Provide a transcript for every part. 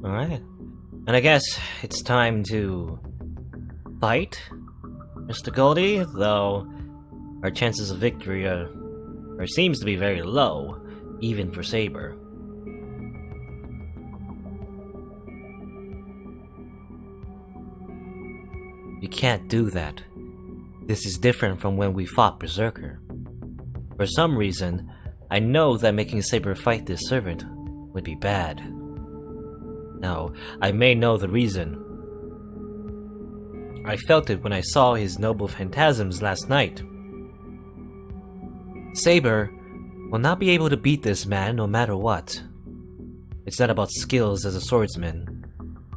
Alright. And I guess it's time to fight Mr. Goldie, though our chances of victory are seems to be very low, even for Saber. You can't do that. This is different from when we fought Berserker. For some reason, I know that making Saber fight this servant would be bad. Now, I may know the reason. I felt it when I saw his noble phantasms last night. Saber will not be able to beat this man no matter what. It's not about skills as a swordsman.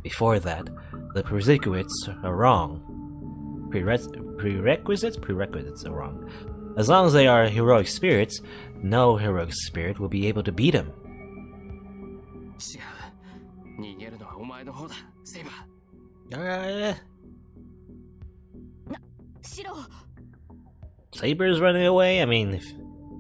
Before that, the prerequisites are wrong. Prerequisites are wrong. As long as they are heroic spirits, no heroic spirit will be able to beat him. Saber's running away? I mean,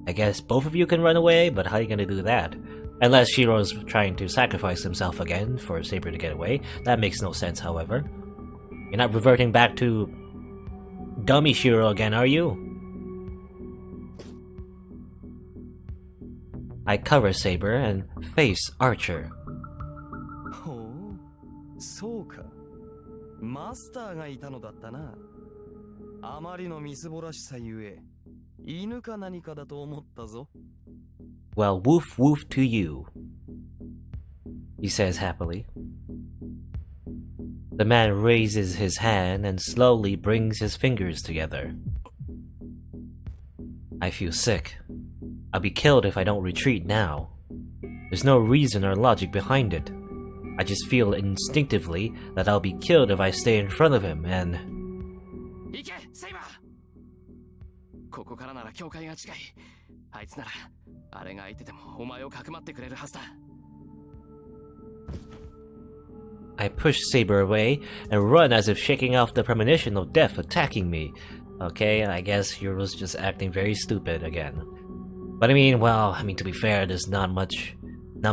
I guess both of you can run away, but how are you gonna do that? Unless Shiro's trying to sacrifice himself again for Saber to get away. That makes no sense, however. You're not reverting back to dummy Shiro again, are you? I cover Saber and face Archer. Oh, そうか。マスターがいたのだったな。あまりのみすぼらしさゆえ、犬か何かだと思ったぞ。Well, woof woof to you, he says happily. The man raises his hand and slowly brings his fingers together. I feel sick. I'll be killed if I don't retreat now. There's no reason or logic behind it. I just feel instinctively that I'll be killed if I stay in front of him, and... I push Saber away and run as if shaking off the premonition of death attacking me. Okay, I guess Hero's just acting very stupid again. But I mean, to be fair, there's not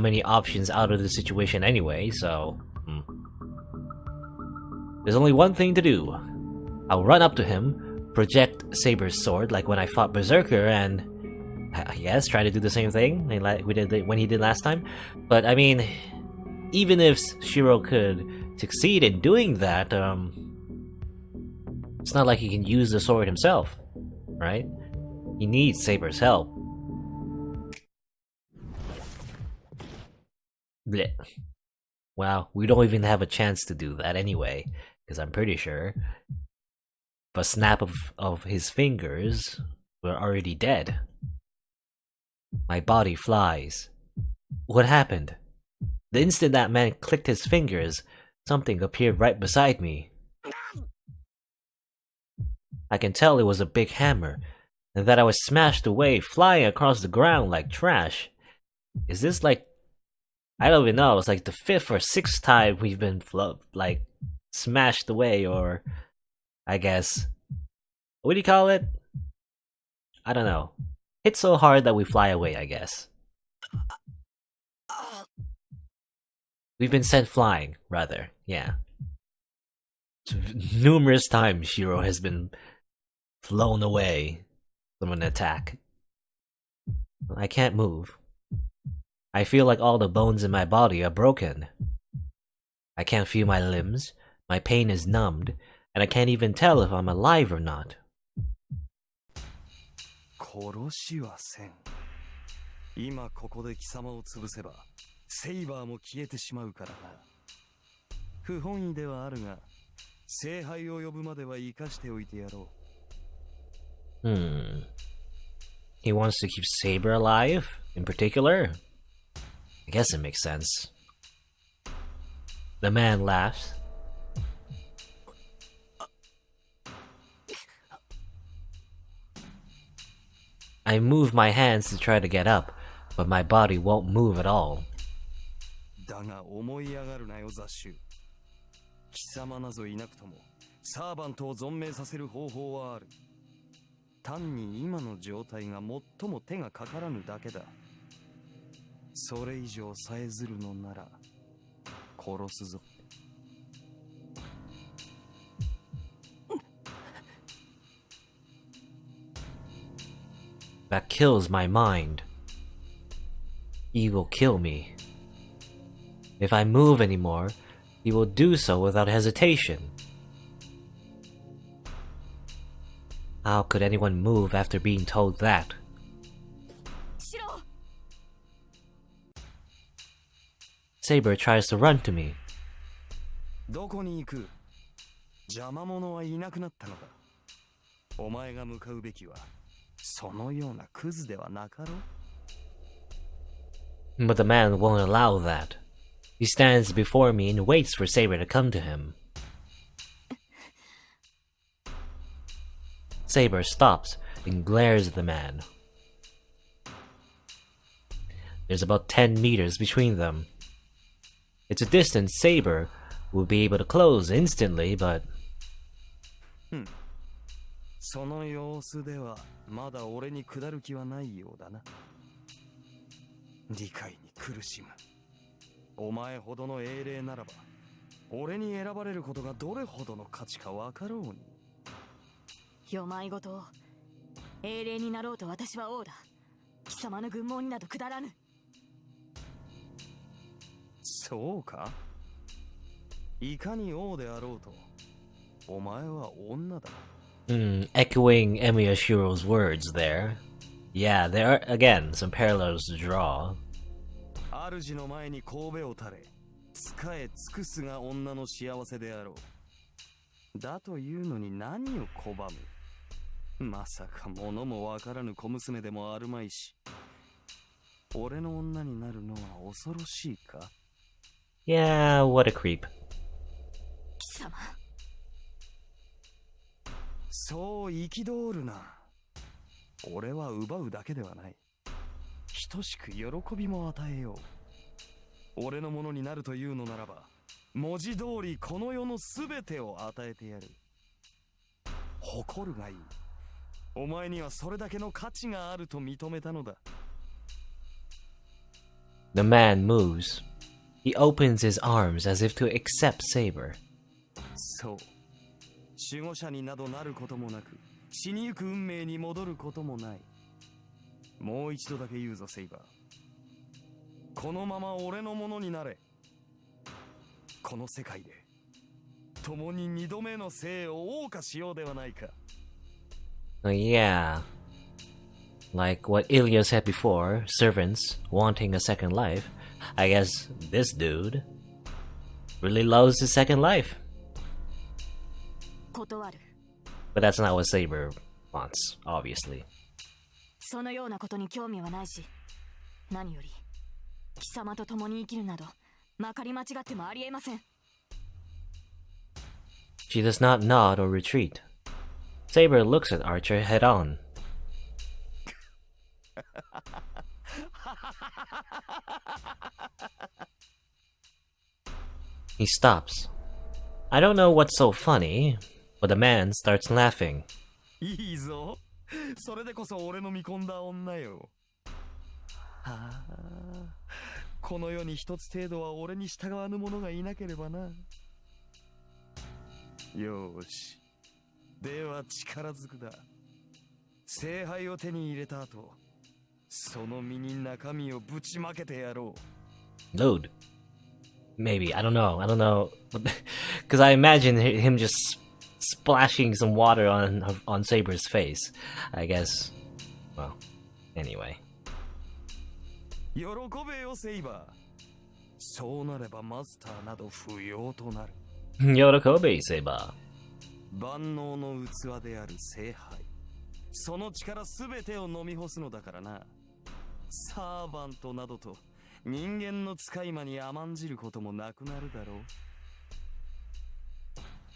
many options out of the situation anyway, so... There's only one thing to do. I'll run up to him, project Saber's sword like when I fought Berserker, and... I guess try to do the same thing when he did last time. But I mean, even if Shiro could succeed in doing that, it's not like he can use the sword himself, right? He needs Saber's help. Blech. Wow, we don't even have a chance to do that anyway, because I'm pretty sure a snap of his fingers, we're already dead. My body flies. What happened? The instant that man clicked his fingers, something appeared right beside me. I can tell it was a big hammer, and that I was smashed away, flying across the ground like trash. Is this like... I don't even know, it's like the 5th or 6th time we've been smashed away, or... I guess... What do you call it? I don't know. Hit so hard that we fly away, I guess. We've been sent flying, rather, yeah. Numerous times Shiro has been flown away from an attack. I can't move. I feel like all the bones in my body are broken. I can't feel my limbs, my pain is numbed, and I can't even tell if I'm alive or not. 殺しはせん。今ここで貴様を潰せば、セイバーも消えてしまうからな。不本意ではあるが、聖杯を呼ぶまでは生かしておいてやろう。He wants to keep Saber alive, in particular? I guess it makes sense. The man laughs. I move my hands to try to get up, but my body won't move at all. だが思い上がるなよ、ザッシュ。貴様などいなくとも、サーバントを存命させる方法はある。単に今の状態が最も手がかからぬだけだ。それ以上さえずるのなら、殺すぞ。 That kills my mind. He will kill me. If I move anymore, he will do so without hesitation. How could anyone move after being told that? Saber tries to run to me. どこに行く？邪魔者はいなくなったのか。お前が向かうべきはそのようなクズではなかろう。 But the man won't allow that. He stands before me and waits for Saber to come to him. Saber stops and glares at the man. There's about 10 meters between them. It's a distance Saber will be able to close instantly, but... その様子ではまだ俺に下る気はないようだな。理解に苦しむ。お前ほどの英霊ならば、俺に選ばれることがどれほどの価値かわかろうに。よまいごと、英霊になろうと私は王だ。貴様の軍門になど下らぬ。そうか？いかに王であろうと、お前は女だ。Echoing Emiyashiro's words there. Yeah, there are, again, some parallels to draw. 主の前に頭を垂れ、仕え尽くすが女の幸せであろう。だというのに何を拒む？まさか物もわからぬ小娘でもあるまいし。俺の女になるのは恐ろしいか？ Yeah, what a creep. 貴様。そう憤るな。俺は奪うだけではない。等しく喜びも与えよう。俺のものになるというのならば、文字通りこの世のすべてを与えてやる。誇るがいい。お前にはそれだけの価値があると認めたのだ。The man moves. He opens his arms as if to accept Saber. そう。守護者になどなることもなく、死にゆく運命に戻ることもない。もう一度だけ言うぞ、セイバー。このまま俺のものになれ。この世界で共に二度目の生を謳歌しようではないか。Yeah. Like what Ilya said before, servants wanting a second life. I guess this dude really loves his second life. 断る。 But that's not what Saber wants, obviously. そのようなことに興味はないし、何より貴様と共に生きるなどまかり間違ってもありえません。 She does not nod or retreat. Saber looks at Archer head on. He stops. I don't know what's so funny, but the man starts laughing. いいぞ。それでこそ俺の見込んだ女よ。はあ、この世に一つ程度は俺に従わぬ者がいなければな。よーし。では力ずくだ。聖杯を手に入れた後、その身に中身をぶちまけてやろう。Dude. Maybe. I don't know. Because I imagine him just splashing some water on Saber's face. I guess. Well, anyway. 喜べよ、セイバー。そうなればマスターなど不要となる。喜べ、Saber. 万能の器である聖杯。その力すべてを飲み干すのだからな。サーバントなどと人間の使い魔に甘んじることもなくなるだろう。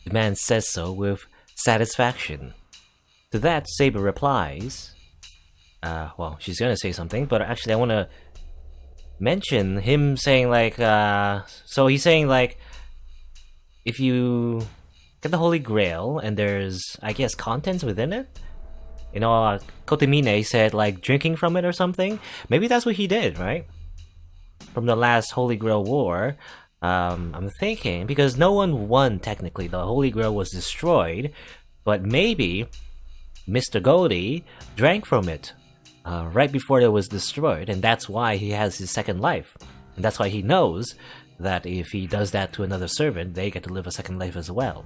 The man says so with satisfaction. To that, Saber replies, well, she's gonna say something, but actually I wanna mention him saying like, so he's saying like, if you get the Holy Grail and there's, I guess, contents within it, you know, Kotemine said like drinking from it or something. Maybe that's what he did, right? From the last Holy Grail war, I'm thinking, because no one won technically, the Holy Grail was destroyed, but maybe Mr. Goldie drank from it right before it was destroyed, and that's why he has his second life. And that's why he knows that if he does that to another servant, they get to live a second life as well.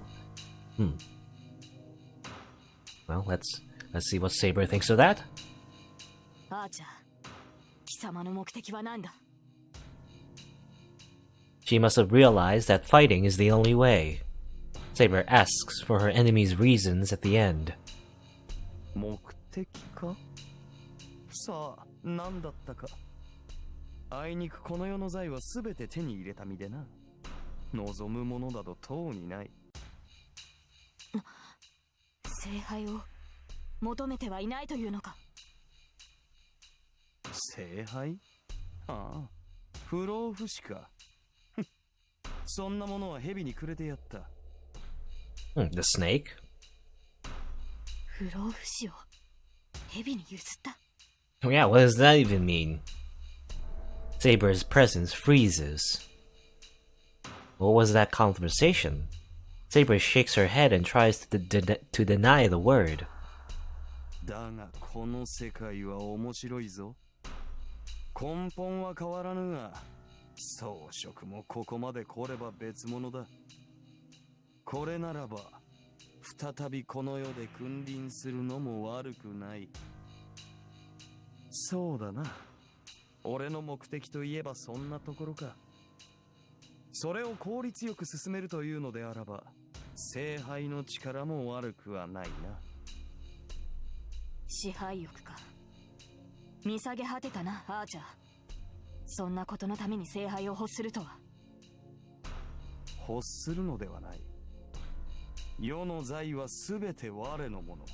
Well, let's see what Saber thinks of that. アーチャー、貴様の目的は何だ？ She must have realized that fighting is the only way. Saber asks for her enemy's reasons at the end. 目的か？さあ、何だったか。あいにくこの世の財はすべて手に入れた身でな。望むものなどとうにない。聖杯を求めてはいないというのか？聖杯？ああ、不老不死か。そんなものは蛇にくれてやった。The snake? 不老不死を蛇に譲った？ Yeah, what does that even mean? Saber's presence freezes. What was that conversation? Saber shakes her head and tries to deny the word. だがこの世界は面白いぞ。根本は変わらぬが、装飾もここまで来れば別物だ。これならば、再びこの世で君臨するのも悪くない。そうだな。俺の目的といえばそんなところか。それを効率よく進めるというのであらば、聖杯の力も悪くはないな。支配欲か。見下げ果てたな、アーチャー。そんなことのために聖杯を欲するとは。欲するのではない。世の財はすべて我のもの。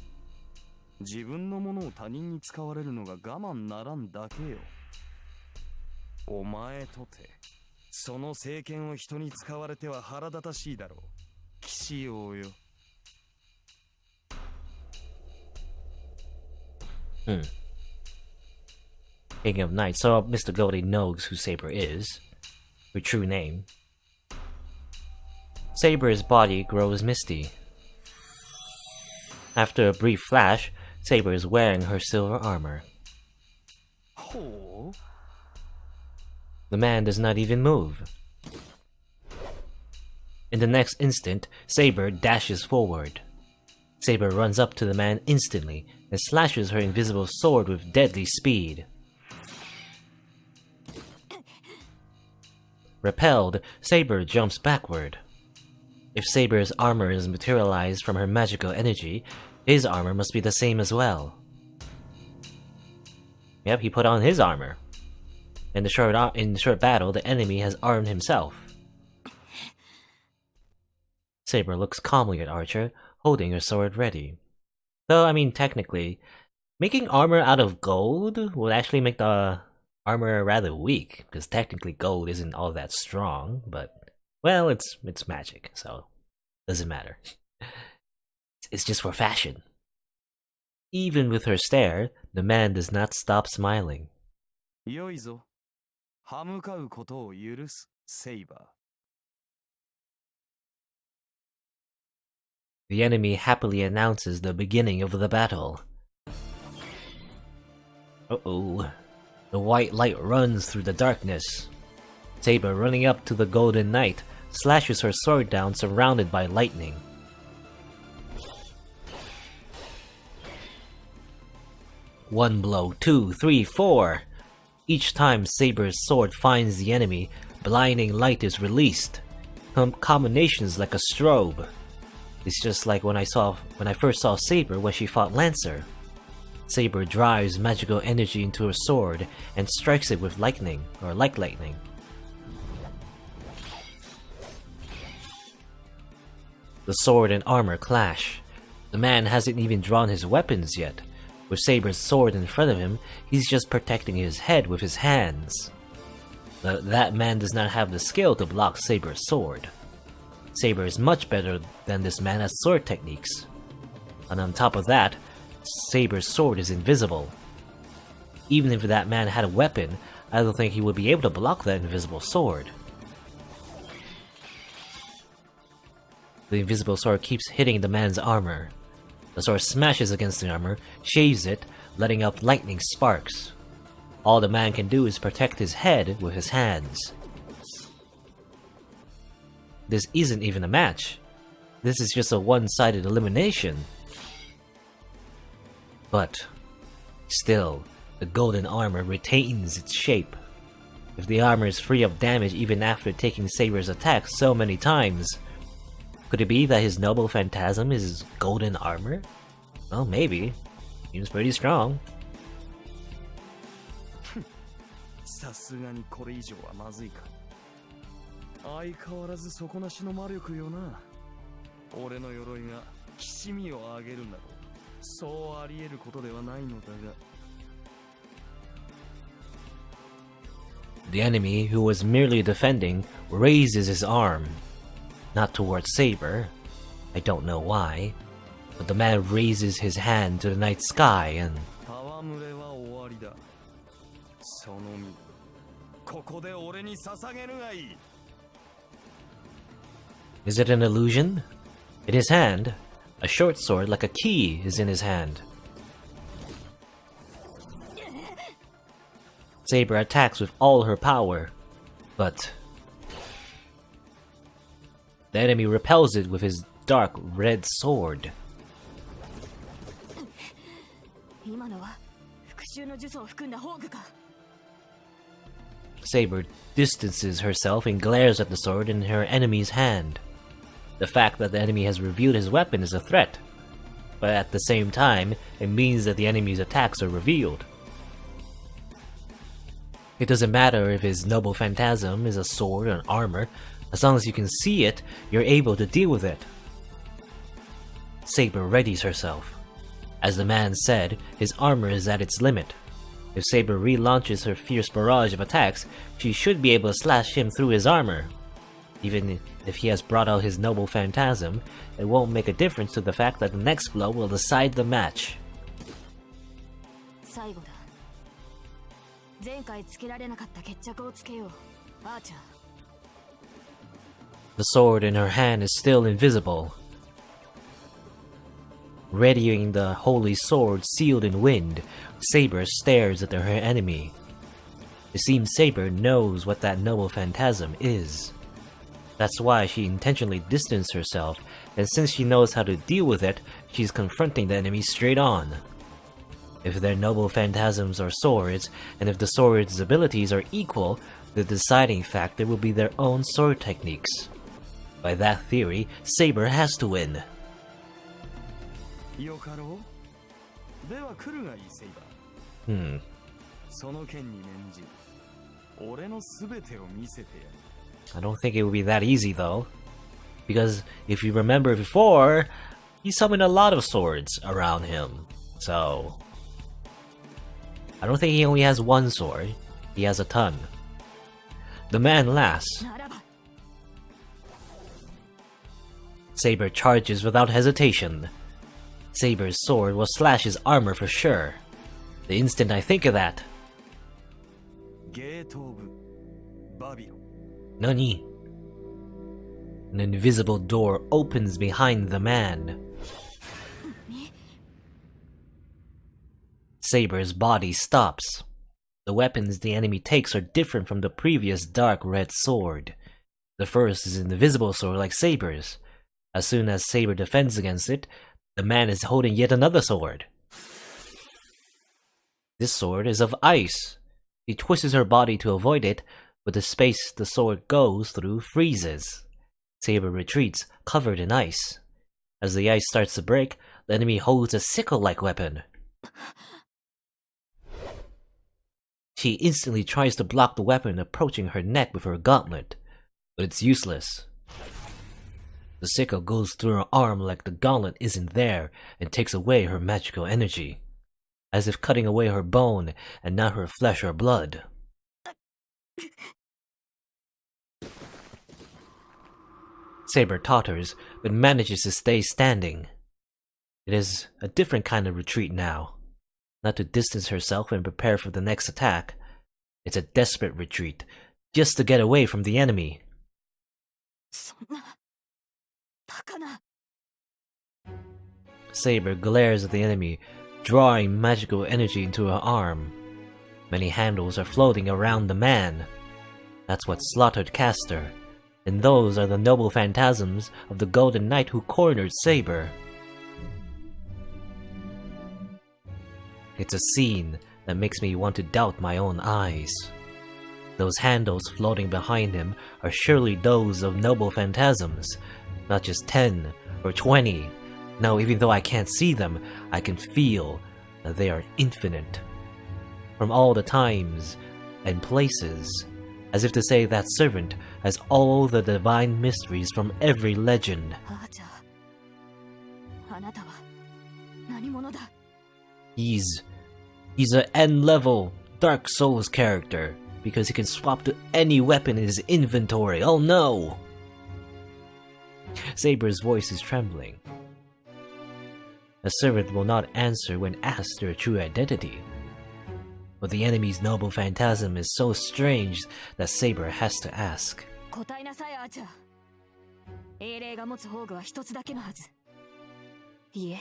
自分のものを他人に使われるのが我慢ならんだけよ。お前とて、その政権を人に使われては腹立たしいだろう。騎士王よ。King of Knights, so Mr. Goldie knows who Saber is, her true name. Saber's body grows misty. After a brief flash, Saber is wearing her silver armor. Oh. The man does not even move. In the next instant, Saber dashes forward. Saber runs up to the man instantly and slashes her invisible sword with deadly speed. Repelled, Saber jumps backward. If Saber's armor is materialized from her magical energy, his armor must be the same as well. Yep, he put on his armor. In the short battle, the enemy has armed himself. Saber looks calmly at Archer, holding her sword ready. Though, I mean, technically, making armor out of gold would actually make the armor rather weak, because technically gold isn't all that strong, but, well, it's magic, so doesn't matter. It's just for fashion. Even with her stare, the man does not stop smiling. よいぞ。歯向かうことを許す、セイバー。The enemy happily announces the beginning of the battle. Uh-oh. The white light runs through the darkness. Saber, running up to the Golden Knight, slashes her sword down, surrounded by lightning. One blow, 2, 3, 4. Each time Saber's sword finds the enemy, blinding light is released. Combinations like a strobe. It's just like when I first saw Saber when she fought Lancer. Saber drives magical energy into her sword and strikes it with lightning, or like lightning. The sword and armor clash. The man hasn't even drawn his weapons yet. With Saber's sword in front of him, he's just protecting his head with his hands. That man does not have the skill to block Saber's sword. Saber is much better than this man at sword techniques. And on top of that, Saber's sword is invisible. Even if that man had a weapon, I don't think he would be able to block that invisible sword. The invisible sword keeps hitting the man's armor. The sword smashes against the armor, shaves it, letting out lightning sparks. All the man can do is protect his head with his hands. This isn't even a match. This is just a one-sided elimination. But still, the golden armor retains its shape. If the armor is free of damage even after taking Saber's attack so many times, could it be that his noble phantasm is his golden armor? Well, maybe. Seems pretty strong. さすがにこれ以上はまずいか。相変わらず底なしの魔力よな。俺の鎧がきしみを上げるなど、そうあり得ることではないのだが。The enemy, who was merely defending, raises his arm. Not towards Saber. I don't know why. But the man raises his hand to the night sky and... 戯れは終わりだ。その身、ここで俺に捧げるがいい。Is it an illusion? In his hand, a short sword like a key is in his hand. Saber attacks with all her power, but the enemy repels it with his dark red sword. 今のは復讐の術を含んだ宝具か。Saber distances herself and glares at the sword in her enemy's hand. The fact that the enemy has revealed his weapon is a threat, but at the same time, it means that the enemy's attacks are revealed. It doesn't matter if his noble phantasm is a sword or an armor, as long as you can see it, you're able to deal with it. Saber readies herself. As the man said, his armor is at its limit. If Saber relaunches her fierce barrage of attacks, she should be able to slash him through his armor. Even if he has brought out his noble phantasm, it won't make a difference to the fact that the next blow will decide the match. 最後だ。前回つけられなかった決着をつけよう、アーチャー。The sword in her hand is still invisible. Readying the holy sword sealed in wind, Saber stares at her enemy. It seems Saber knows what that noble phantasm is. That's why she intentionally distanced herself, and since she knows how to deal with it, she's confronting the enemy straight on. If their noble phantasms are swords, and if the sword's abilities are equal, the deciding factor will be their own sword techniques. By that theory, Saber has to win. よかろう。では来るがいい、セイバー。その剣に免じ、俺のすべてを見せてやる。I don't think it would be that easy though. Because if you remember before, he summoned a lot of swords around him. So I don't think he only has one sword. He has a ton. The man laughs. Saber charges without hesitation. Saber's sword will slash his armor for sure. The instant I think of that. Nani? An invisible door opens behind the man. Saber's body stops. The weapons the enemy takes are different from the previous dark red sword. The first is an invisible sword like Saber's. As soon as Saber defends against it, the man is holding yet another sword. This sword is of ice. He twists her body to avoid it, but the space the sword goes through freezes. Saber retreats, covered in ice. As the ice starts to break, the enemy holds a sickle-like weapon. She instantly tries to block the weapon approaching her neck with her gauntlet, but it's useless. The sickle goes through her arm like the gauntlet isn't there and takes away her magical energy, as if cutting away her bone and not her flesh or blood. Saber totters, but manages to stay standing. It is a different kind of retreat now. Not to distance herself and prepare for the next attack. It's a desperate retreat, just to get away from the enemy. そんなバカかな。 Saber glares at the enemy, drawing magical energy into her arm. Many handles are floating around the man. That's what slaughtered Castor, and those are the noble phantasms of the Golden Knight who cornered Saber. It's a scene that makes me want to doubt my own eyes. Those handles floating behind him are surely those of noble phantasms, not just 10 or 20. No, even though I can't see them, I can feel that they are infinite. From all the times and places, as if to say that servant has all the divine mysteries from every legend. アーチャー、あなたは何者だ。 He's an N-level Dark Souls character because he can swap to any weapon in his inventory. Oh no! Saber's voice is trembling. A servant will not answer when asked their true identity. But the enemy's noble phantasm is so strange that Saber has to ask. 答えなさい、アーチャー。英霊が持つ宝具は一つだけのはず。いえ、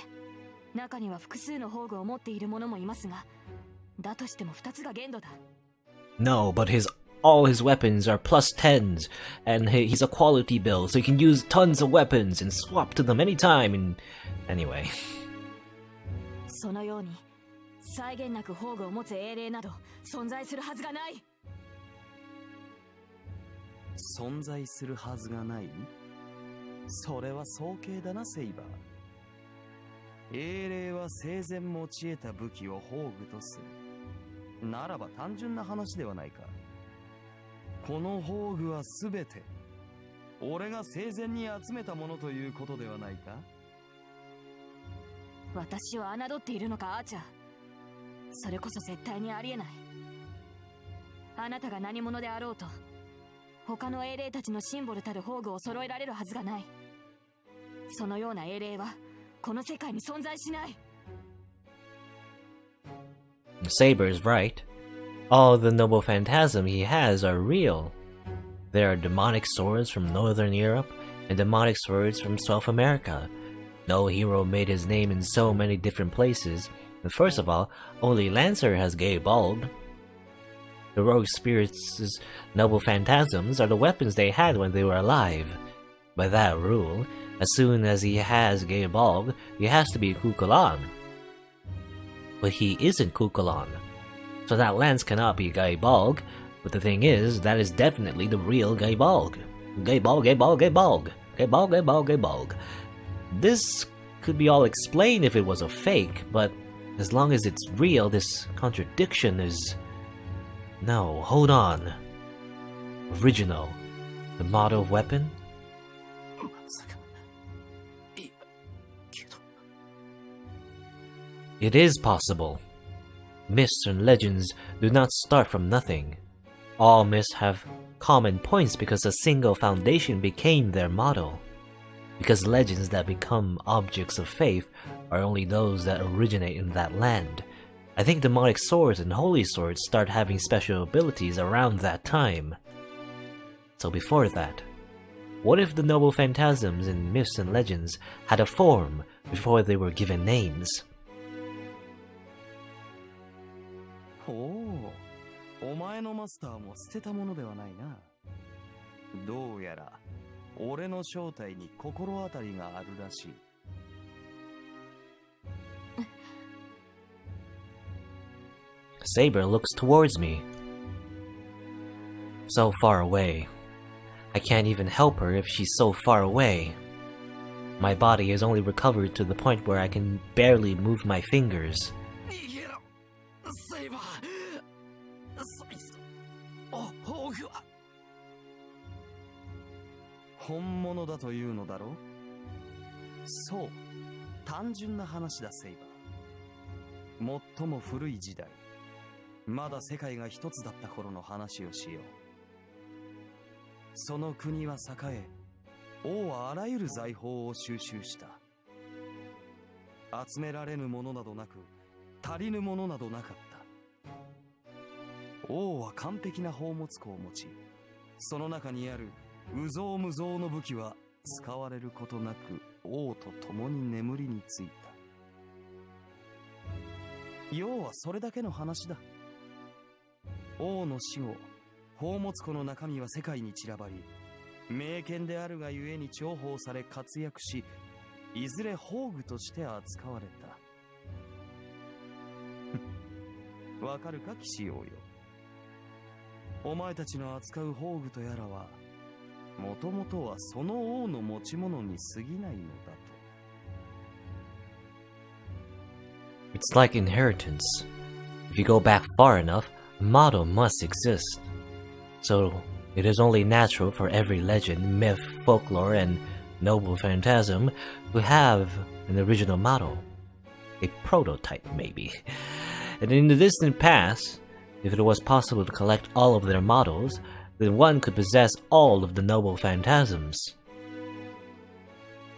中には複数の宝具を持っている者もいますが、だとしても二つが限度だ。 No, but all his weapons are plus 10s, and he's a quality build, so he can use tons of weapons and swap to them anytime, and anyway. そのように際限なく宝具を持つ英霊など存在するはずがない。存在するはずがない？それは早計だな、セイバー。英霊は生前持ち得た武器を宝具とする。ならば単純な話ではないか。この宝具はすべて俺が生前に集めたものということではないか。私を侮っているのか、アーチャー。それこそ絶対にありえない。あなたが何者であろうと、他の英霊たちのシンボルたる宝具を揃えられるはずがない。そのような英霊はこの世界に存在しない。 Saber is right. All the noble phantasm he has are real. There are demonic swords from Northern Europe and demonic swords from South America. No hero made his name in so many different places. And first of all, only Lancer has gay bald. The rogue spirits' noble phantasms are the weapons they had when they were alive. By that rule, as soon as he has gay bald, he has to be Kukulon. But he isn't Kukulon, so that lance cannot be Gaibalg, but the thing is, that is definitely the real Gaibalg. Gaibalg, Gaibalg, Gaibalg. Gaibalg, Gaibalg, Gaibalg. This could be all explained if it was a fake, but as long as it's real, this contradiction is... No, hold on. Original. The model weapon? It is possible. Myths and legends do not start from nothing. All myths have common points because a single foundation became their model. Because legends that become objects of faith are only those that originate in that land. I think demonic swords and holy swords start having special abilities around that time. So before that, what if the noble phantasms in myths and legends had a form before they were given names? ほう、お前のマスターも捨てたものではないな。どうやら俺の正体に心当たりがあるらしい。Saber looks towards me. So far away. I can't even help her if she's so far away. My body has only recovered to the point where I can barely move my fingers. セイバー、そいつの宝具は本物だというのだろう。そう、単純な話だ、セイバー。最も古い時代、まだ世界が一つだった頃の話をしよう。その国は栄え、王はあらゆる財宝を収集した。集められぬものなどなく、足りぬものなどなかった。王は完璧な宝物庫を持ち、その中にある有象無象の武器は使われることなく王と共に眠りについた。要はそれだけの話だ。王の死後、宝物庫の中身は世界に散らばり、名犬であるがゆえに重宝され活躍し、いずれ宝具として扱われた。わかるか騎士王よ。お前たちの扱う宝具とやらは、もともとはその王の持ち物に過ぎないのだと。It's like inheritance. If you go back far enough, a model must exist. So it is only natural for every legend, myth, folklore, and noble phantasm to have an original model. A prototype, maybe. And in the distant past, if it was possible to collect all of their models, then one could possess all of the noble phantasms.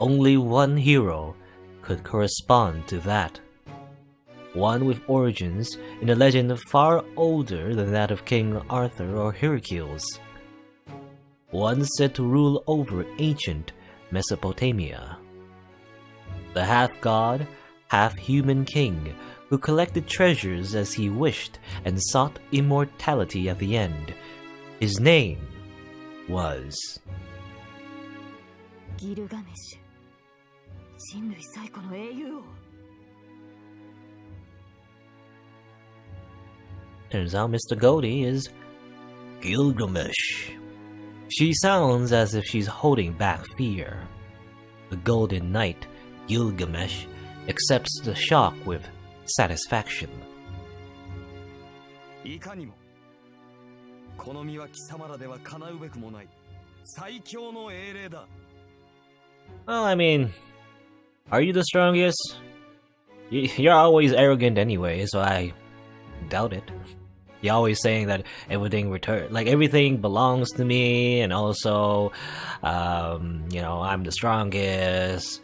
Only one hero could correspond to that. One with origins in a legend far older than that of King Arthur or Heracles. One said to rule over ancient Mesopotamia. The half-god, half-human king who collected treasures as he wished and sought immortality at the end. His name was... ギルガメシュ。人類最古の英雄王。Turns out Mr. Goldie is Gilgamesh. She sounds as if she's holding back fear. The Golden Knight, Gilgamesh, accepts the shock with satisfaction. いかにも、この身は貴様らでは叶うべくもない最強の英霊だ。Well, I mean, are you the strongest? You're always arrogant anyway, so I doubt it. You're always saying that everything belongs to me, and also, I'm the strongest,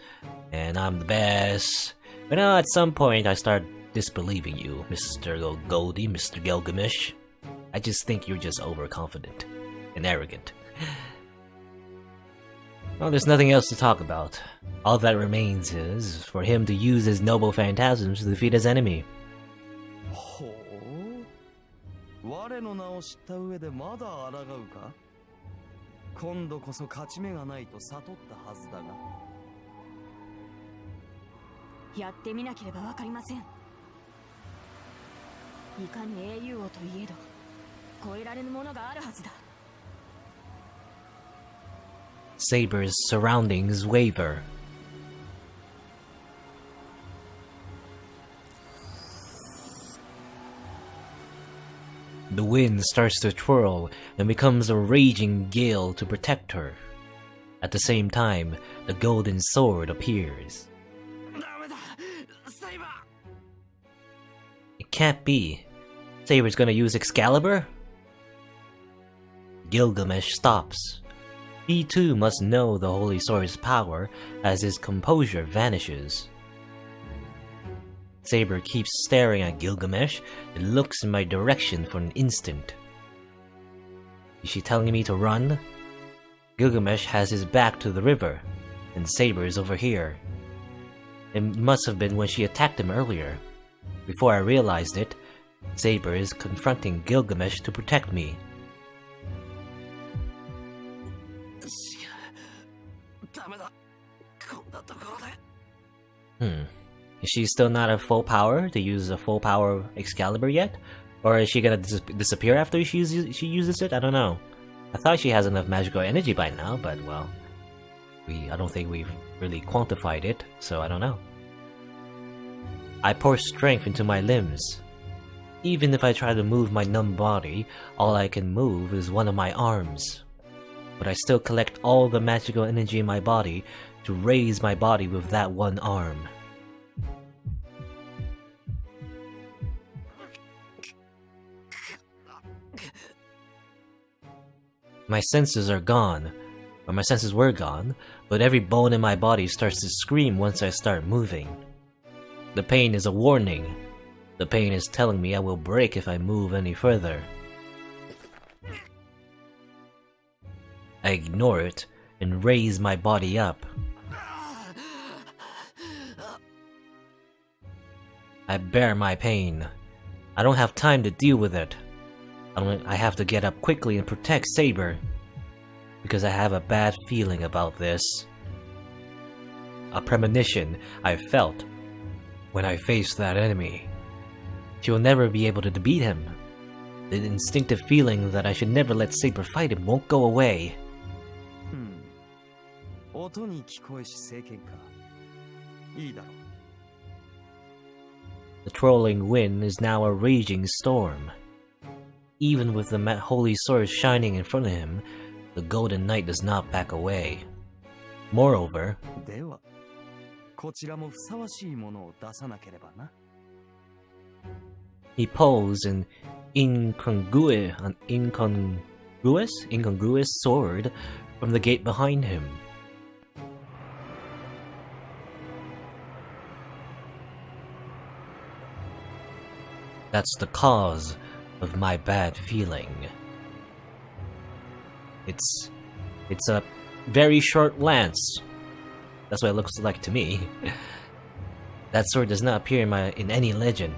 and I'm the best. But now at some point I start disbelieving you, Mr. Goldie, Mr. Gilgamesh. I just think you're just overconfident and arrogant. Well, there's nothing else to talk about. All that remains is for him to use his noble phantasms to defeat his enemy. ほう、我の名を知った上でまだ抗うか。今度こそ勝ち目がないと悟ったはずだが。やってみなければわかりません。いかに英雄王といえど、超えられぬものがあるはずだ。Saber's surroundings waver. The wind starts to twirl and becomes a raging gale to protect her. At the same time, the golden sword appears. It can't be. Saber's gonna use Excalibur? Gilgamesh stops. He too must know the holy sword's power as his composure vanishes. Saber keeps staring at Gilgamesh and looks in my direction for an instant. Is she telling me to run? Gilgamesh has his back to the river, and Saber is over here. It must have been when she attacked him earlier. Before I realized it, Saber is confronting Gilgamesh to protect me. Is she still not at full power to use a full power Excalibur yet? Or is she gonna disappear after she uses it? I don't know. I thought she has enough magical energy by now, but well, I don't think we've really quantified it, so I don't know. I pour strength into my limbs. Even if I try to move my numb body, all I can move is one of my arms. But I still collect all the magical energy in my body to raise my body with that one arm. My senses are gone, or my senses were gone, but every bone in my body starts to scream once I start moving. The pain is a warning. The pain is telling me I will break if I move any further. I ignore it and raise my body up. I bear my pain. I don't have time to deal with it. I have to get up quickly and protect Saber. Because I have a bad feeling about this. A premonition I felt when I faced that enemy. She will never be able to beat him. The instinctive feeling that I should never let Saber fight him won't go away. 音に聞こえし聖剣か。いいだろう。The trolling wind is now a raging storm. Even with the holy sword shining in front of him, the Golden Knight does not back away. Moreover, では、こちらもふさわしいものを出さなければな。he pulls an incongruous sword from the gate behind him. That's the cause of my bad feeling. It's a very short lance. That's what it looks like to me. That sword does not appear in any legend.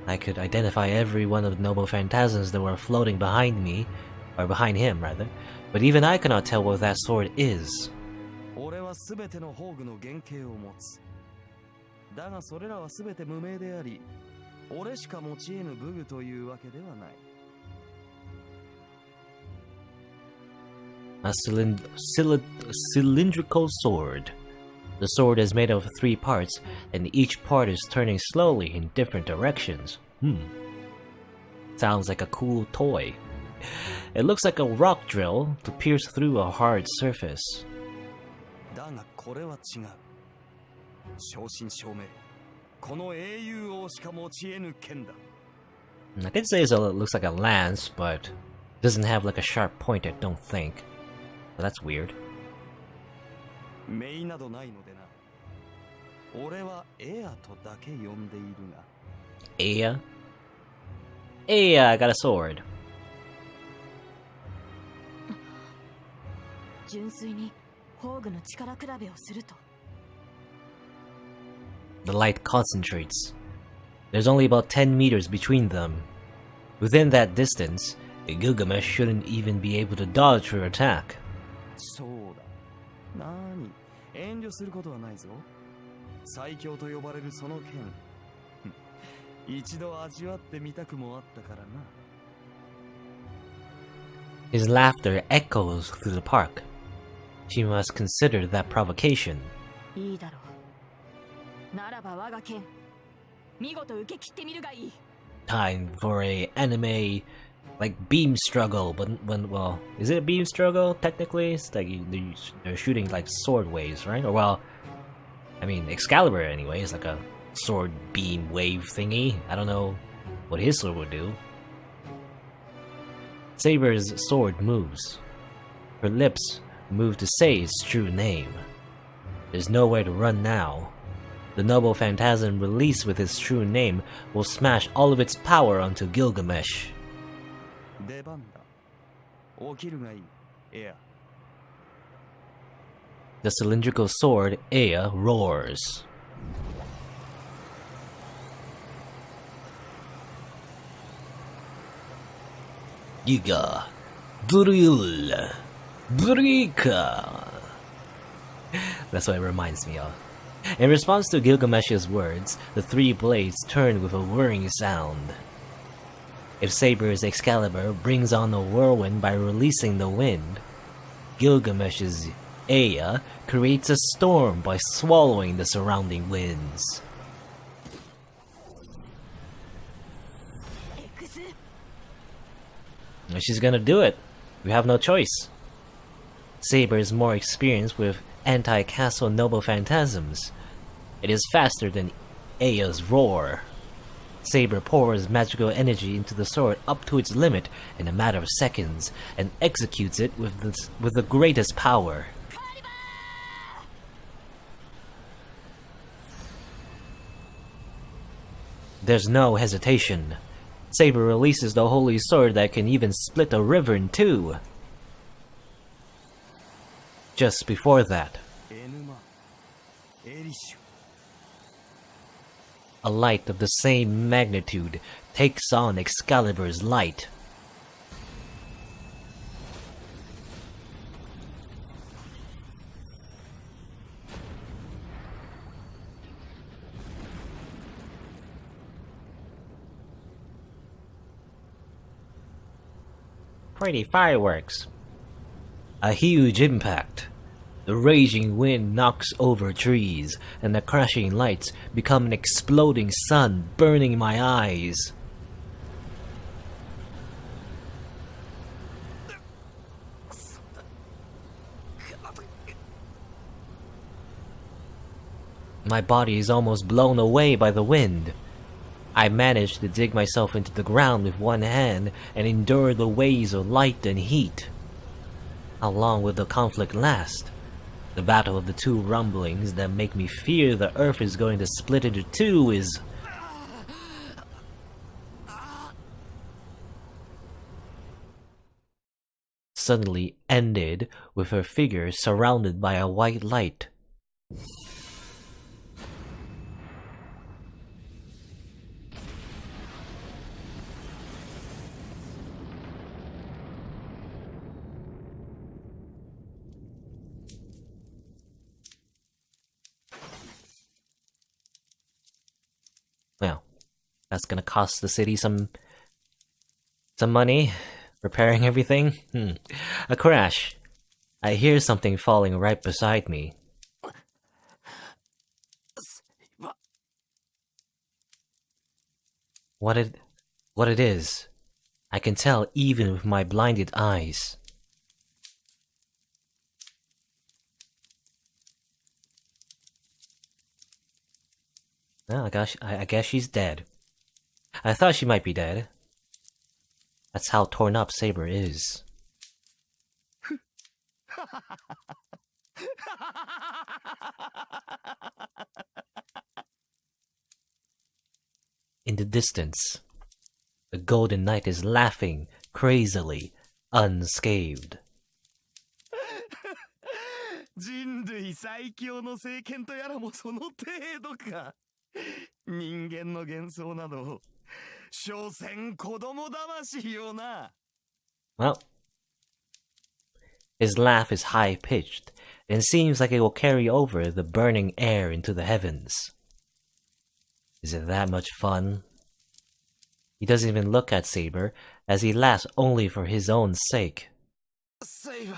I could identify every one of the noble phantasms that were floating behind me, or behind him rather, but even I cannot tell what that sword is. 俺はすべての宝具の原型を持つ。だがそれらはすべて無名であり、俺しか持ち得ぬ武具というわけではない。A cylindrical sword. The sword is made of 3 parts, and each part is turning slowly in different directions. Sounds like a cool toy. It looks like a rock drill to pierce through a hard surface. だがこれは違う。正真正銘、この英雄王しか持ち得ぬ剣だ。I did say it looks like a lance, but it doesn't have like a sharp point, I don't think. But that's weird. 名などないのでな。俺はエアとだけ呼んでいるが。Aya? Aya, I got a sword. 純粋に宝具の力比べをすると。The light concentrates. There's only about 10 meters between them. Within that distance, Gilgamesh shouldn't even be able to dodge her attack. そうだ。なーに、遠慮することはないぞ。最強と呼ばれるその剣。一度味わってみたくもあったからな。His laughter echoes through the park. She must consider that provocation. いいだろう。ならば我が剣、見事受け切ってみるがいい。Time for a anime like beam struggle, but well, is it a beam struggle technically? It's like they're shooting like sword waves, right? Or well, I mean Excalibur anyway is like a sword beam wave thingy. I don't know what his sword would do. Saber's sword moves. Her lips move to say its true name. There's nowhere to run now. The noble phantasm released with its true name will smash all of its power onto Gilgamesh. 出番だ。起きるがいい、エア。The cylindrical sword, Aya, roars. Giga, Drill, Brika. That's what it reminds me of. In response to Gilgamesh's words, the 3 blades turn with a whirring sound. If Saber's Excalibur brings on a whirlwind by releasing the wind, Gilgamesh's Aya creates a storm by swallowing the surrounding winds. And she's gonna do it. We have no choice. Saber is more experienced with anti-castle noble phantasms. It is faster than Aya's roar. Saber pours magical energy into the sword up to its limit in a matter of seconds and executes it with the greatest power. There's no hesitation. Saber releases the holy sword that can even split a river in 2. Just before that, A light of the same magnitude takes on Excalibur's light. Pretty fireworks. A huge impact. The raging wind knocks over trees, and the crashing lights become an exploding sun burning my eyes. My body is almost blown away by the wind. I managed to dig myself into the ground with one hand and endure the waves of light and heat. How long will the conflict last? The battle of the two rumblings that make me fear the earth is going to split into two is... suddenly ended with her figure surrounded by a white light. Well, that's gonna cost the city some money, repairing everything. A crash. I hear something falling right beside me. What it is, I can tell even with my blinded eyes. Well, I guess she's dead. I thought she might be dead. That's how torn up Saber is. In the distance, the Golden Knight is laughing crazily, unscathed. 人類最強の聖剣とやらもその程度か。人間の幻想など、所詮子供魂よな。Well, his laugh is high-pitched and seems like it will carry over the burning air into the heavens. Is it that much fun? He doesn't even look at Saber, as he laughs only for his own sake. Saber.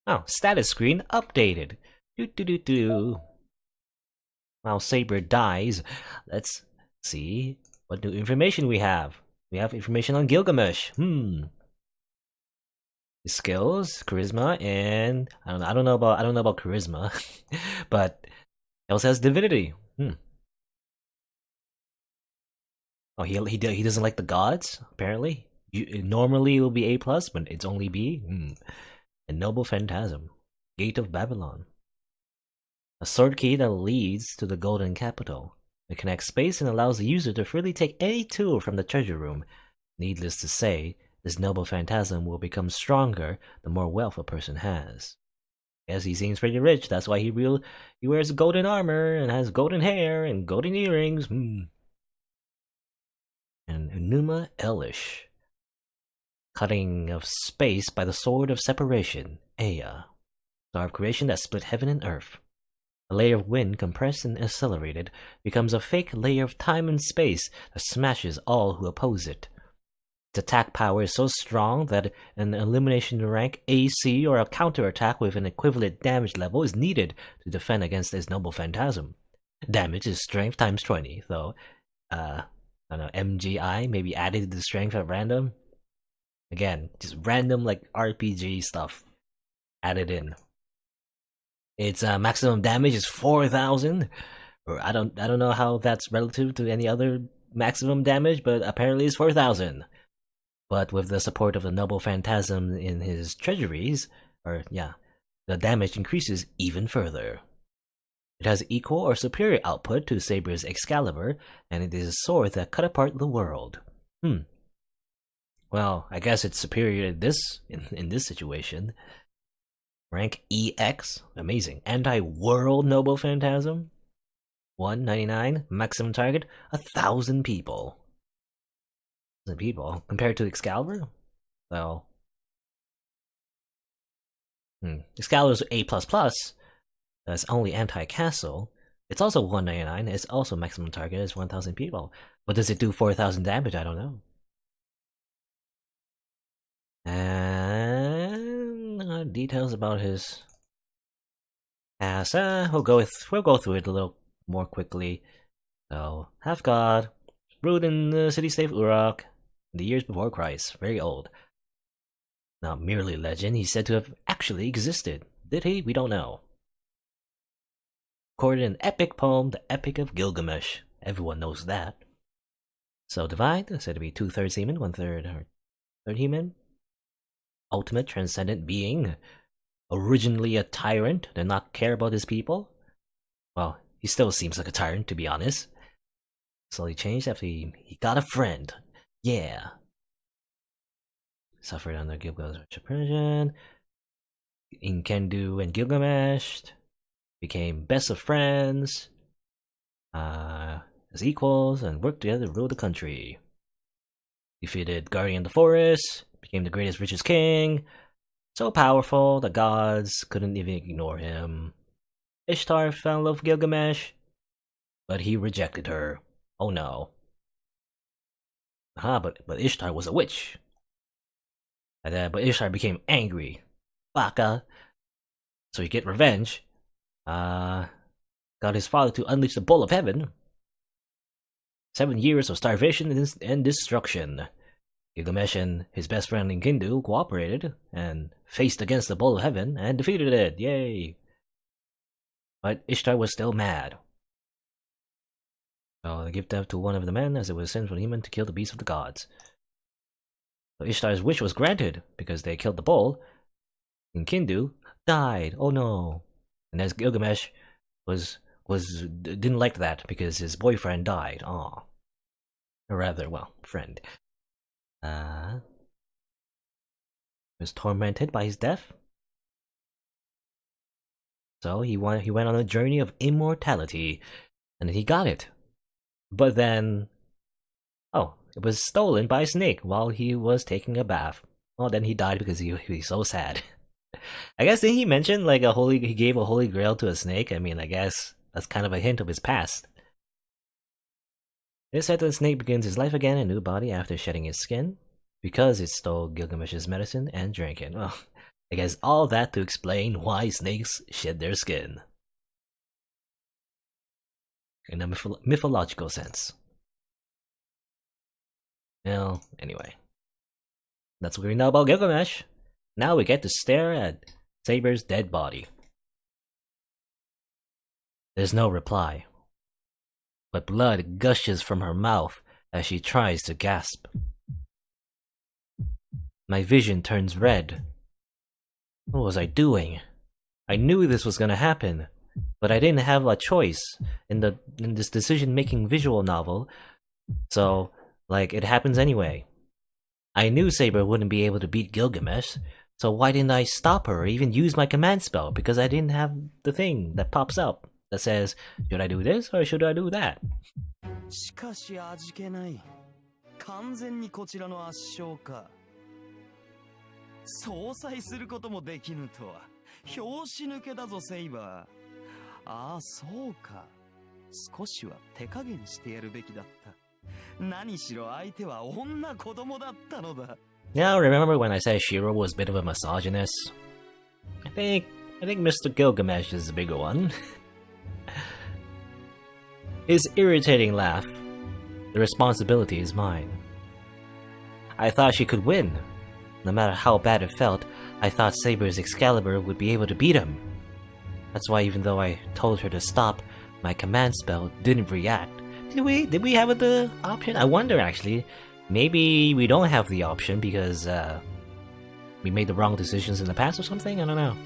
Oh, status screen updated. Do. While Saber dies, let's see what new information we have. We have information on Gilgamesh. His skills, charisma, and I don't know about charisma, but he also has divinity. Oh, he doesn't like the gods. Apparently, normally it will be A+, but it's only B. A noble phantasm, gate of Babylon. A sword key that leads to the golden capital. It connects space and allows the user to freely take any tool from the treasure room. Needless to say, this noble phantasm will become stronger the more wealth a person has. Yes, he seems pretty rich, that's why he wears golden armor and has golden hair and golden earrings. And Enuma Elish. Cutting of space by the sword of separation, Ea. Star of creation that split heaven and earth. A layer of wind compressed and accelerated becomes a fake layer of time and space that smashes all who oppose it. Its attack power is so strong that an elimination rank AC or a counterattack with an equivalent damage level is needed to defend against this noble phantasm. Damage is strength times 20, though, I don't know, MGI maybe added the strength at random. Again, just random like RPG stuff added in. Its maximum damage is 4,000. Or I don't know how that's relative to any other maximum damage, but apparently it's 4,000. But with the support of the noble phantasm in his treasuries, the damage increases even further. It has equal or superior output to Saber's Excalibur, and it is a sword that cut apart the world. Well, I guess it's superior in this situation. Rank EX, amazing. Anti-world noble phantasm. 199. Maximum target 1,000 people. 1,000 people compared to Excalibur. Well, Excalibur's A++. That's only anti-castle. It's also 199. It's also maximum target is 1,000 people. But does it do 4,000 damage? I don't know. And details about his past. We'll go through it a little more quickly. So, half god, ruled in the city-state of Uruk in the years before Christ. Very old. Not merely legend. He's said to have actually existed. Did he? We don't know. Recorded an epic poem, the Epic of Gilgamesh. Everyone knows that. So divine, said to be 2/3 human, 1/3 human. Ultimate transcendent being. Originally a tyrant, did not care about his people. Well, he still seems like a tyrant, to be honest. Slowly changed after he got a friend. Yeah. Suffered under Gilgamesh oppression. Enkidu and Gilgamesh became best of friends, as equals, and worked together to rule the country. Defeated Guardian of the Forest, became the greatest, richest king. So powerful, the gods couldn't even ignore him. Ishtar fell in love with Gilgamesh, but he rejected her. Oh no. But Ishtar was a witch. But Ishtar became angry. Baka. So he get revenge. Got his father to unleash the Bull of Heaven. 7 years of starvation and destruction. Gilgamesh and his best friend Enkidu cooperated and faced against the Bull of Heaven and defeated it. Yay! But Ishtar was still mad. So they give death to one of the men as it was sent from human to kill the beast of the gods. So Ishtar's wish was granted because they killed the bull. Enkidu died. Oh no! And as Gilgamesh didn't like that because his boyfriend died. Aw. Or rather, well, friend. Was tormented by his death. So he went on a journey of immortality, and he got it. But then, it was stolen by a snake while he was taking a bath. Well, then he died because he was so sad. I guess did he mention like he gave a holy grail to a snake? I mean, I guess that's kind of a hint of his past. It is said that the snake begins his life again in a new body after shedding its skin, because it stole Gilgamesh's medicine and drank it. Well, I guess all that to explain why snakes shed their skin. In a mythological sense. Well, anyway. That's what we know about Gilgamesh. Now we get to stare at Saber's dead body. There's no reply, but blood gushes from her mouth as she tries to gasp. My vision turns red. What was I doing? I knew this was gonna happen, but I didn't have a choice in this decision-making visual novel, so, it happens anyway. I knew Saber wouldn't be able to beat Gilgamesh, so why didn't I stop her or even use my command spell? Because I didn't have the thing that pops up that says, should I do this or should I do that? しかし味気ない。完全にこちらの圧勝か。相殺することもできぬとは。拍子抜けだぞ、セイバー。ああ、そうか。少しは手加減してやるべきだった。何しろ相手は女子供だったのだ。Now, remember when I said Shiro was a bit of a misogynist? I think Mr. Gilgamesh is the bigger one. His irritating laugh. The responsibility is mine. I thought she could win. No matter how bad it felt, I thought Saber's Excalibur would be able to beat him. That's why even though I told her to stop, my command spell didn't react. Did we have the option? I wonder actually. Maybe we don't have the option because we made the wrong decisions in the past or something? I don't know.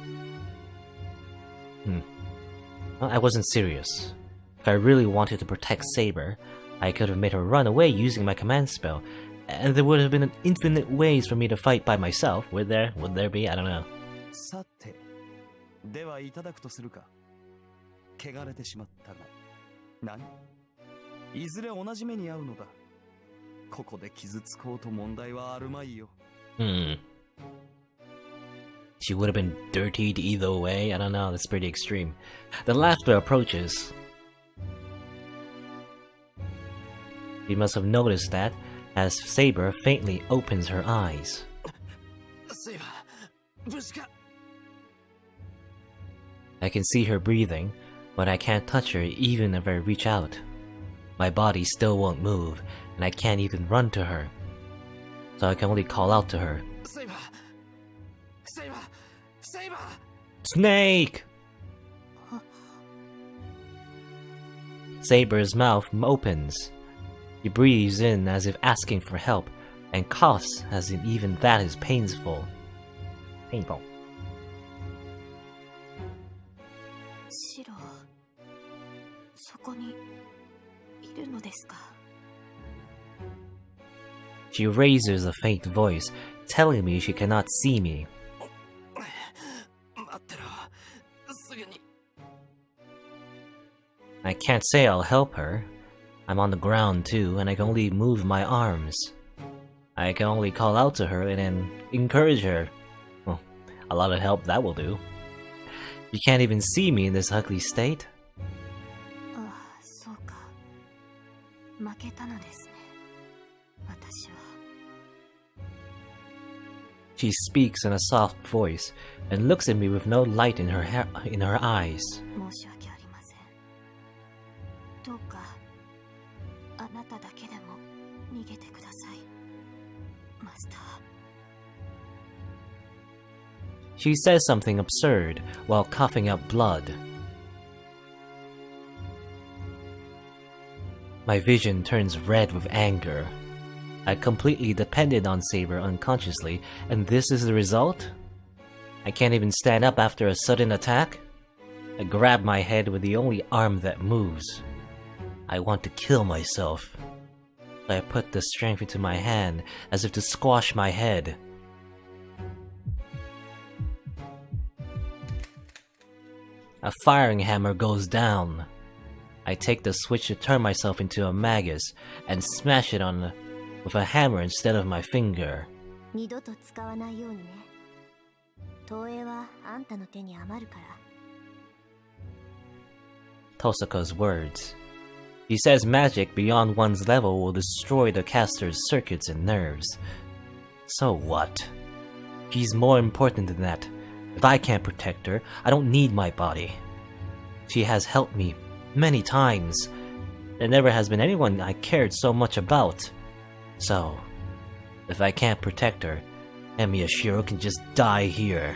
Well, I wasn't serious. If I really wanted to protect Saber, I could have made her run away using my command spell, and there would have been infinite ways for me to fight by myself. Would there be? I don't know. さて、ではいただくとするか。汚れてしまったが、何？いずれ同じ目に遭うのだ。ここで傷つこうと問題はあるまいよ。Hmm. She would have been dirtied either way. I don't know, that's pretty extreme. The laughter approaches. She must have noticed that as Saber faintly opens her eyes. I can see her breathing, but I can't touch her even if I reach out. My body still won't move, and I can't even run to her. So I can only call out to her. Snake! Saber's mouth opens. He breathes in as if asking for help, and coughs as if even that is painful. Painful. シロ、そこにいるのですか? She raises a faint voice, telling me she cannot see me. I can't say I'll help her. I'm on the ground too, and I can only move my arms. I can only call out to her and then encourage her. Well, a lot of help that will do. You can't even see me in this ugly state. ああ、そうか。負けたのですね。私は。She speaks in a soft voice and looks at me with no light in her eyes. 申し訳ありません。どうかあなただけでも逃げてください、マスター。She says something absurd while coughing up blood. My vision turns red with anger. I completely depended on Saber unconsciously, and this is the result? I can't even stand up after a sudden attack? I grab my head with the only arm that moves. I want to kill myself. I put the strength into my hand as if to squash my head. A firing hammer goes down. I take the switch to turn myself into a magus and smash it on with a hammer instead of my finger. 二度と使わないようにね。投影はあんたの手に余るから。Tosaka's words. He says magic beyond one's level will destroy the caster's circuits and nerves. So what? She's more important than that. If I can't protect her, I don't need my body. She has helped me many times. There never has been anyone I cared so much about. So, if I can't protect her, Emiyashiro can just die here.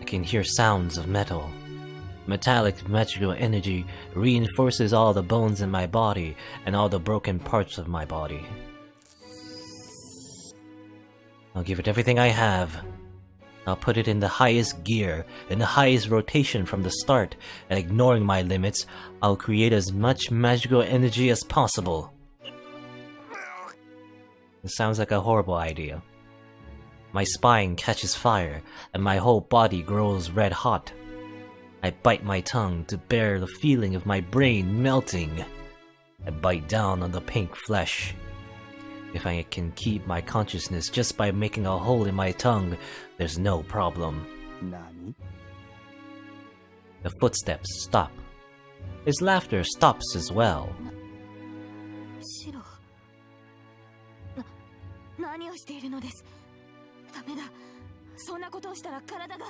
I can hear sounds of metal. Metallic magical energy reinforces all the bones in my body and all the broken parts of my body. I'll give it everything I have. I'll put it in the highest gear, in the highest rotation from the start, and ignoring my limits, I'll create as much magical energy as possible. It sounds like a horrible idea. My spine catches fire, and my whole body grows red hot. I bite my tongue to bear the feeling of my brain melting. I bite down on the pink flesh. If I can keep my consciousness just by making a hole in my tongue, there's no problem. 何？ The footsteps stop. His laughter stops as well. シロ、何をしているのです。ダメだ。そんなことをしたら体が。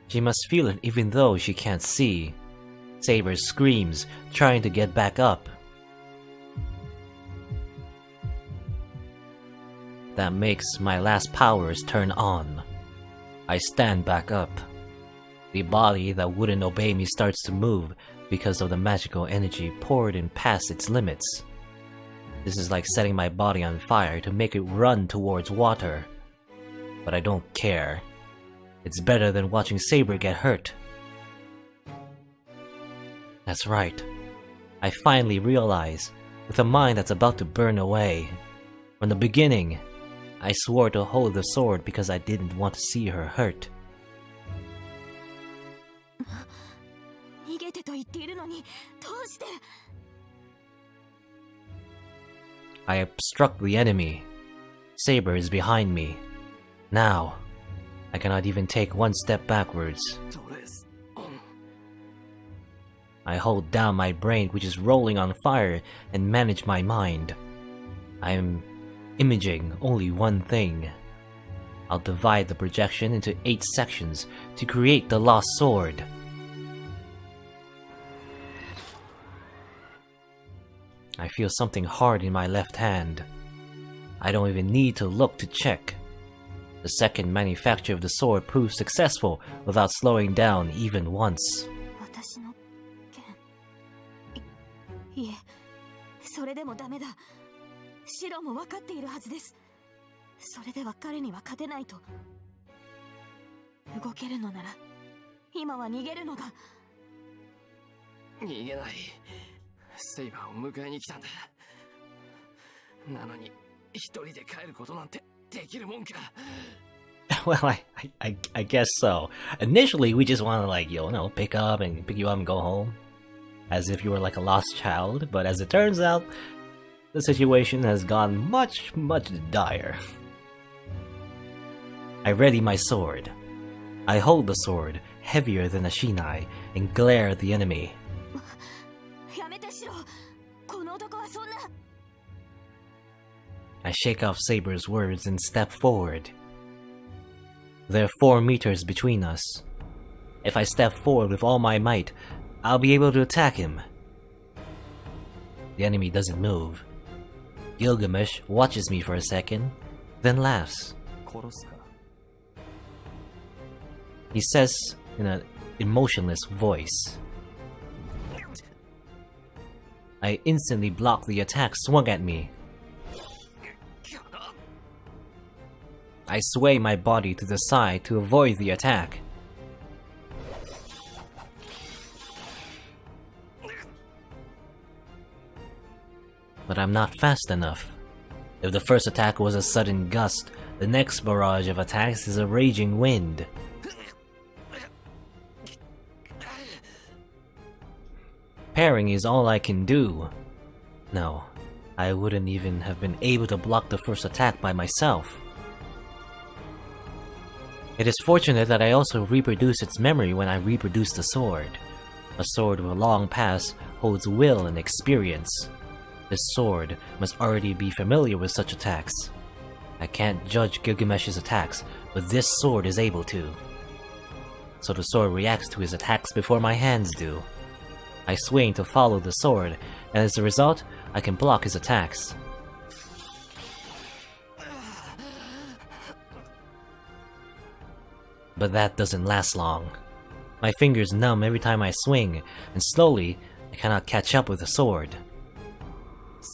She must feel it even though she can't see. Saber screams, trying to get back up. That makes my last powers turn on. I stand back up. The body that wouldn't obey me starts to move because of the magical energy poured in past its limits. This is like setting my body on fire to make it run towards water. But I don't care. It's better than watching Saber get hurt. That's right. I finally realize, with a mind that's about to burn away. From the beginning, I swore to hold the sword because I didn't want to see her hurt. 逃げてと言っているのにどうして。 I obstruct the enemy. Saber is behind me. Now, I cannot even take one step backwards. ドレスオン。 I hold down my brain, which is rolling on fire, and manage my mind. I am imaging only one thing. I'll divide the projection into 8 sections to create the lost sword. I feel something hard in my left hand. I don't even need to look to check. The second manufacture of the sword proved successful without slowing down even once. 私の剣。いえ、それでもダメだ。シロも分かっているはずです。それでは彼には勝てないと。動けるのなら、今は逃げるのが。逃げない。セイバーを迎えに来たんだ。なのに一人で帰ることなんてできるもんか。Well, I guess so. Initially, we just want to pick you up and go home, as if you were like a lost child. But as it turns out, the situation has gone much, much dire. I ready my sword. I hold the sword, heavier than a shinai, and glare at the enemy. やめてシロ。この男はそんな。 I shake off Saber's words and step forward. There are 4 meters between us. If I step forward with all my might, I'll be able to attack him. The enemy doesn't move. Gilgamesh watches me for a second, then laughs. 殺すか。 He says in an emotionless voice. I instantly block the attack swung at me. I sway my body to the side to avoid the attack. But I'm not fast enough. If the first attack was a sudden gust, the next barrage of attacks is a raging wind. Parrying is all I can do. No, I wouldn't even have been able to block the first attack by myself. It is fortunate that I also reproduce its memory when I reproduce the sword. A sword with a long past holds will and experience. This sword must already be familiar with such attacks. I can't judge Gilgamesh's attacks, but this sword is able to. So the sword reacts to his attacks before my hands do. I swing to follow the sword, and as a result, I can block his attacks. But that doesn't last long. My fingers numb every time I swing, and slowly, I cannot catch up with the sword.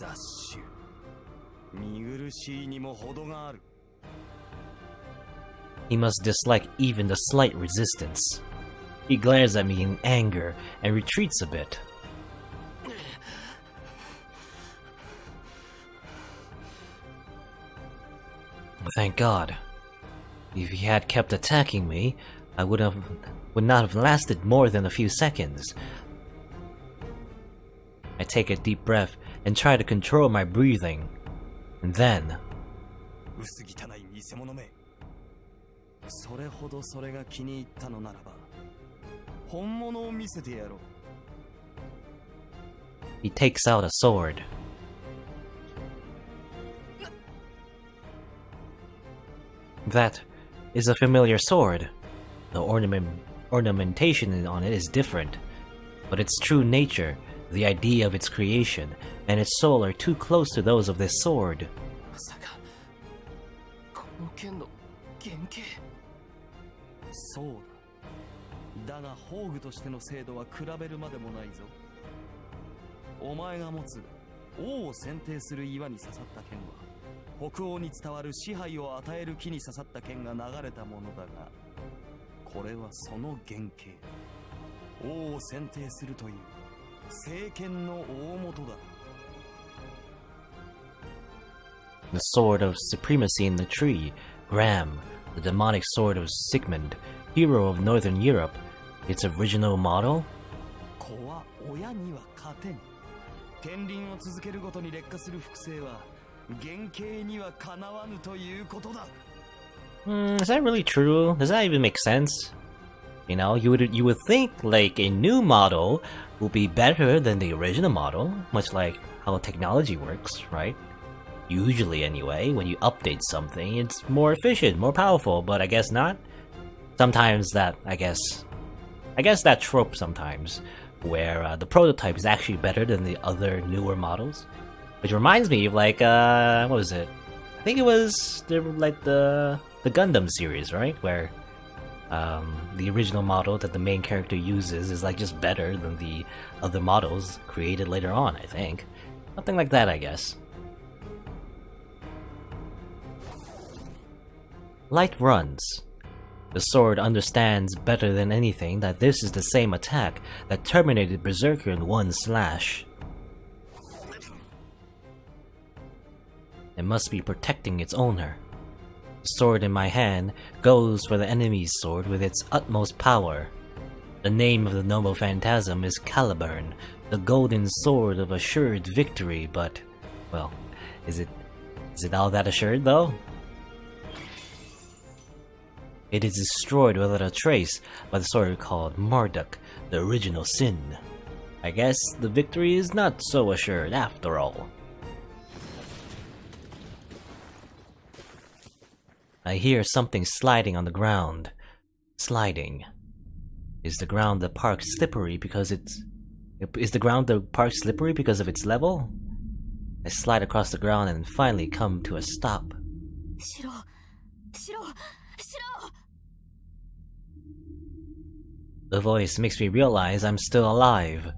ザッシュ。見苦しいにも程がある。 He must dislike even the slight resistance. He glares at me in anger and retreats a bit. Thank God. If he had kept attacking me, I would not have lasted more than a few seconds. I take a deep breath and try to control my breathing. And then... 薄汚い偽物め。それほどそれが気に入ったのならば、本物を見せてやろう。 He takes out a sword. That is a familiar sword. The ornamentation on it is different, but its true nature, the idea of its creation, and its soul are too close to those of this sword. まさか、この剣の原型。そうだ。だが宝具としての精度は比べるまでもないぞ。お前が持つ王を選定する岩に刺さった剣は、北欧に伝わる支配を与える木に刺さった剣が流れたものだが、これはその原型。王を選定するという政権の大元だ。The sword of supremacy in the tree, Gram, the demonic sword of Sigmund, hero of Northern Europe. Its original model? 子は親には勝てん。天輪を続けるごとに劣化する複製は原型にはかなわぬということだ。Is that really true? Does that even make sense? You know, you would think like a new model will be better than the original model, much like how technology works, right? Usually anyway, when you update something, it's more efficient, more powerful, but I guess not. Sometimes that, I guess that trope sometimes, where the prototype is actually better than the other newer models. Which reminds me of like, what was it? I think it was the Gundam series, right? Where the original model that the main character uses is like just better than the other models created later on, I think. Something like that, I guess. Light runs. The sword understands better than anything that this is the same attack that terminated Berserker in one slash. It must be protecting its owner. The sword in my hand goes for the enemy's sword with its utmost power. The name of the noble phantasm is Caliburn, the golden sword of assured victory, but, well, is it all that assured though? It is destroyed without a trace by the sword called Marduk, the original sin. I guess the victory is not so assured after all. I hear something sliding on the ground. Sliding. Is the ground the park slippery because of its level? I slide across the ground and finally come to a stop. The voice makes me realize I'm still alive.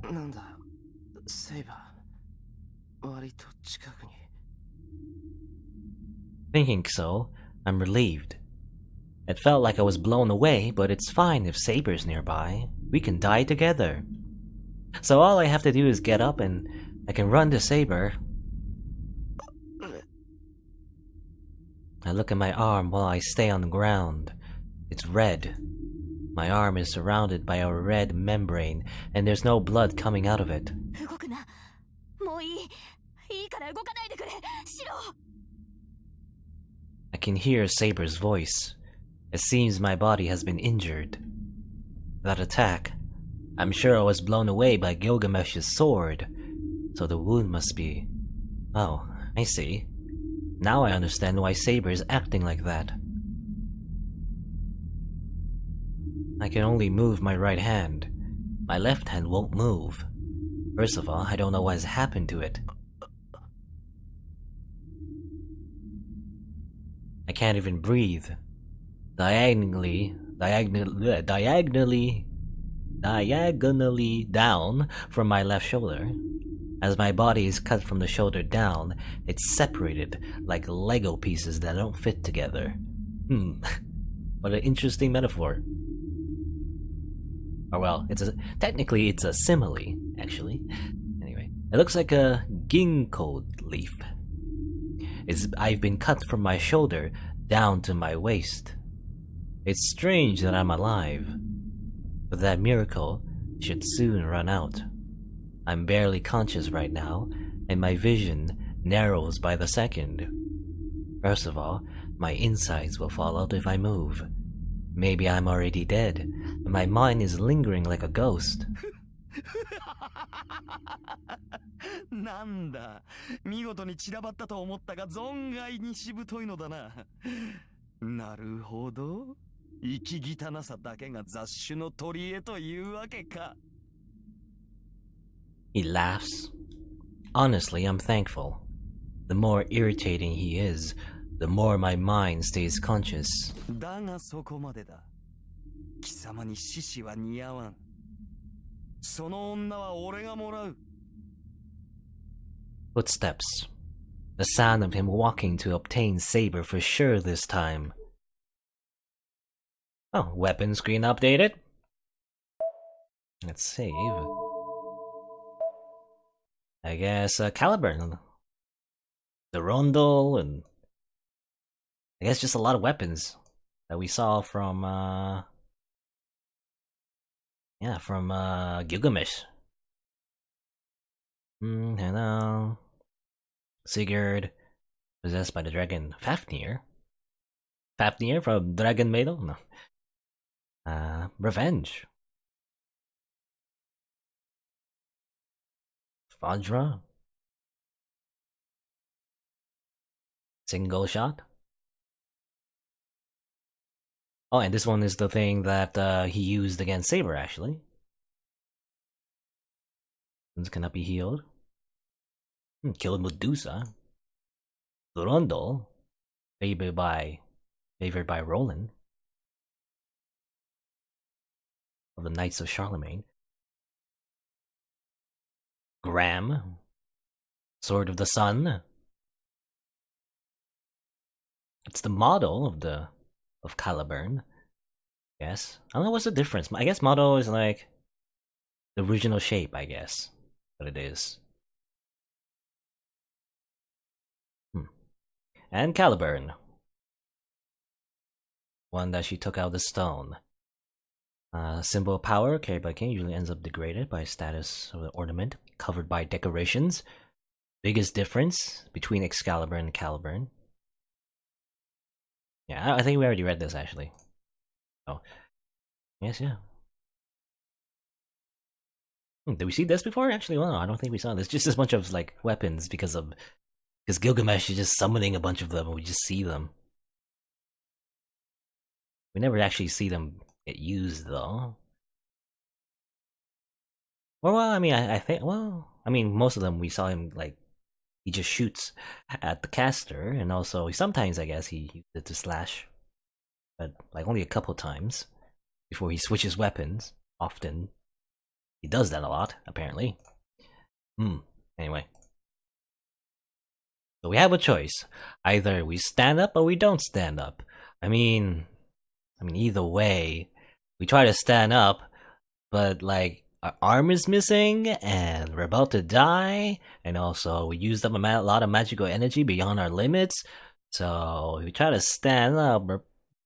Thinking so, I'm relieved. It felt like I was blown away, but it's fine if Saber's nearby. We can die together. So all I have to do is get up and I can run to Saber. I look at my arm while I stay on the ground. It's red. My arm is surrounded by a red membrane, and there's no blood coming out of it. I can hear Saber's voice. It seems my body has been injured. That attack, I'm sure I was blown away by Gilgamesh's sword, so the wound must be... Oh, I see. Now I understand why Saber is acting like that. I can only move my right hand. My left hand won't move. First of all, I don't know what has happened to it. I can't even breathe. Diagonally down from my left shoulder. As my body is cut from the shoulder down, it's separated like Lego pieces that don't fit together. What an interesting metaphor. Or well, technically it's a simile, actually. Anyway, it looks like a ginkgo leaf. I've been cut from my shoulder down to my waist. It's strange that I'm alive, but that miracle should soon run out. I'm barely conscious right now, and my vision narrows by the second. First of all, my insides will fall out if I move. Maybe I'm already dead, and my mind is lingering like a ghost. なんだ、見事に散らばったと思ったが存外にしぶといのだな。なるほど。生き汚さだけが雑種の取り柄というわけか。He laughs. Honestly, I'm thankful. The more irritating he is, the more my mind stays conscious. だがそこまでだ。貴様に獅子は似合わん。その女は俺がもらう。Footsteps. The sound of him walking to obtain Saber for sure this time. Oh, weapon screen updated. Let's save. I guess Caliburn. the rondel, and I guess just a lot of weapons that we saw from Gilgamesh. Hello. Sigurd, possessed by the dragon Fafnir. Fafnir from Dragon Maidel? No. Revenge. Vajra. Single shot. Oh, and this one is the thing that he used against Saber, actually. This cannot be healed. Killed Medusa. Durandal. Favored by Roland. Of the Knights of Charlemagne. Graham. Sword of the Sun. It's the model of Caliburn. Yes. I don't know what's the difference. I guess model is like the original shape, I guess. But it is. And Caliburn. One that she took out the stone. Symbol of power carried by king usually ends up degraded by status of the ornament, covered by decorations. Biggest difference between Excalibur and Caliburn. Yeah, I think we already read this actually. Oh, yes, yeah. Did we see this before? Actually, well, no, I don't think we saw this. Just a bunch of like weapons because Gilgamesh is just summoning a bunch of them, and we just see them. We never actually see them get used, though. Well, I mean, I think, well, I mean, most of them we saw him like he just shoots at the caster, and also sometimes I guess he used it to slash, but like only a couple times before he switches weapons. Often he does that a lot, apparently. Anyway, so we have a choice: either we stand up or we don't stand up. I mean, either way, we try to stand up, but like our arm is missing, and we're about to die, and also we used up a lot of magical energy beyond our limits. So if we try to stand up, we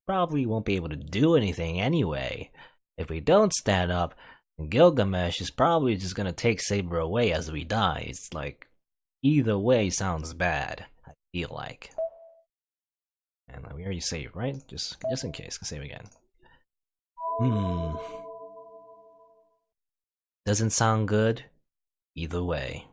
probably won't be able to do anything anyway. If we don't stand up, Gilgamesh is probably just gonna take Saber away as we die. It's like either way sounds bad. I feel like. And we already saved, right? Just in case, save again. Doesn't sound good either way.